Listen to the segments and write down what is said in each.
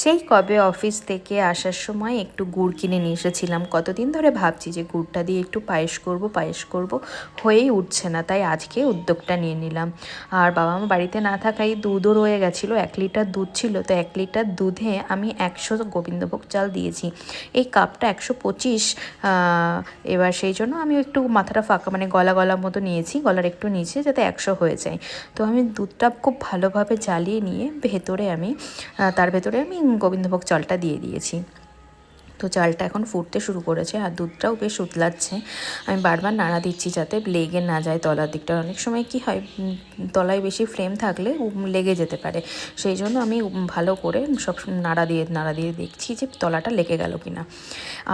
সেই কবে অফিস থেকে আসার সময় একটু গুড় কিনে নিয়ে এসেছিলাম। কতদিন ধরে ভাবছি যে গুড়টা দিয়ে একটু পায়েস করব, হয়েই উঠছে না, তাই আজকে উদ্যোগটা নিয়ে নিলাম। আর বাবা মা বাড়িতে না থাকায় দুধও রয়ে গেছিলো, 1 লিটার দুধ ছিল, তো 1 লিটার দুধে আমি 100 গোবিন্দভোগ চাল দিয়েছি। এই কাপটা 125, এবার সেই জন্য আমি একটু মাথাটা ফাঁকা মানে গলা গলা মতো নিয়েছি, গলার একটু নিচে, যাতে 100 হয়ে যায়। তো আমি দুধটা খুব ভালোভাবে জ্বালিয়ে নিয়ে তার ভেতরে আমি গোবিন্দভোগ চালটা দিয়ে দিয়েছি। তো চালটা এখন ফুটতে শুরু করেছে আর দুধটাও বেশ উতলাচ্ছে। আমি বারবার নাড়া দিচ্ছি যাতে লেগে না যায় তলার দিকটা। অনেক সময় কি হয়, তলায় বেশি ফ্লেম থাকলে লেগে যেতে পারে, সেই জন্য আমি ভালো করে সব নাড়া দিয়ে দেখছি যে তলাটা লেগে গেল কিনা।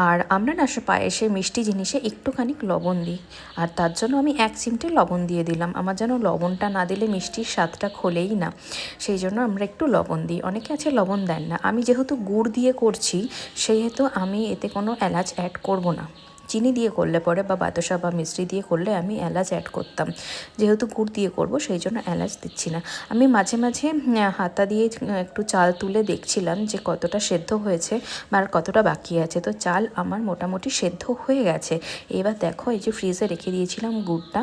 আর আমরা না পায়েসে মিষ্টি জিনিসে একটুখানি লবণ দিই, আর তার জন্য আমি 1 চিমটে লবণ দিয়ে দিলাম। আমার যেন লবণটা না দিলে মিষ্টির স্বাদটা খোলেই না, সেই জন্য আমরা একটু লবণ দিই। অনেকে আছে লবণ দেন না, আমি যেহেতু গুড় দিয়ে করছি সেহেতু আমি এতে কোনো এলাচ অ্যাড করব না। চিনি দিয়ে করলে পরে বা বাতাসা বা মিষ্টি দিয়ে করলে আমি এলাচ অ্যাড করতাম, যেহেতু গুড় দিয়ে করব সেই জন্য এলাচ দিচ্ছি না। আমি মাঝে মাঝে হাতা দিয়ে একটু চাল তুলে দেখছিলাম যে কতটা সেদ্ধ হয়েছে বা আর কতটা বাকি আছে। তো চাল আমার মোটামুটি সেদ্ধ হয়ে গেছে। এবার দেখো, এই যে ফ্রিজে রেখে দিয়েছিলাম গুড়টা,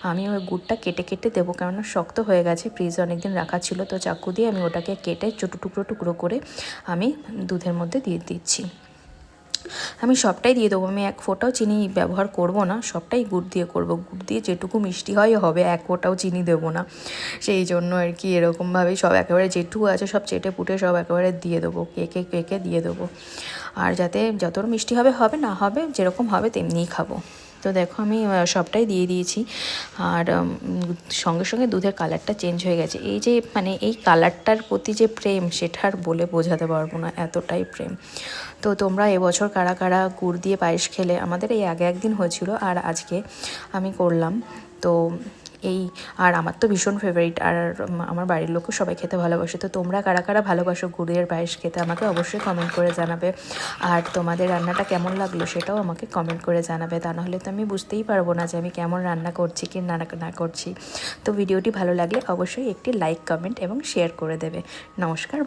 আমি ওই গুড়টা কেটে কেটে দেবো, কেননা শক্ত হয়ে গেছে, ফ্রিজে অনেকদিন রাখা ছিল। তো চাকু দিয়ে আমি ওটাকে কেটে ছোটো টুকরো টুকরো করে আমি দুধের মধ্যে দিয়ে দিচ্ছি। আমি সবটাই দিয়ে দেবো, আমি 1 ফোঁটাও চিনি ব্যবহার করব না, সবটাই গুড় দিয়ে করব। গুড় দিয়ে যেটুকু মিষ্টি হয় হবে, 1 ফোঁটাও চিনি দেবো না। সেই জন্য আর কি এরকমভাবেই সব একেবারে যেটুকু আছে সব চেটে পুটে সব একেবারে দিয়ে দেবো, কেকে দিয়ে দেবো। আর যাতে যত মিষ্টি হবে হবে, না হবে যেরকম হবে তেমনিই খাবো। তো দেখো আমি সবটাই দিয়ে দিয়েছি। আর সঙ্গে সঙ্গে দুধের কালারটা চেঞ্জ হয়ে গেছে। এই যে মানে এই কালারটার প্রতি যে প্রেম, সেটা আর বলে বোঝাতে পারবো না, এতটাই প্রেম। তো তোমরা এবছর কারা কারা গুড় দিয়ে পায়েস খেলে? আমাদের এই আগে একদিন হয়েছিল আর আজকে আমি করলাম। তো আর আমার তো ভীষণ ফেভারিট, আর আমার বাড়ির লোকও সবাই খেতে ভালোবাসে। তো তোমরা কারা কারা ভালোবাসো গুড়ের পায়েস খেতে, আমাকে অবশ্যই কমেন্ট করে জানাবে। আর তোমাদের রান্নাটা কেমন লাগলো সেটাও আমাকে কমেন্ট করে জানাবে, তা নাহলে তো আমি বুঝতেই পারবো না যে আমি কেমন রান্না করছি কি না করছি। তো ভিডিওটি ভালো লাগলে অবশ্যই একটি লাইক, কমেন্ট এবং শেয়ার করে দেবে। নমস্কার।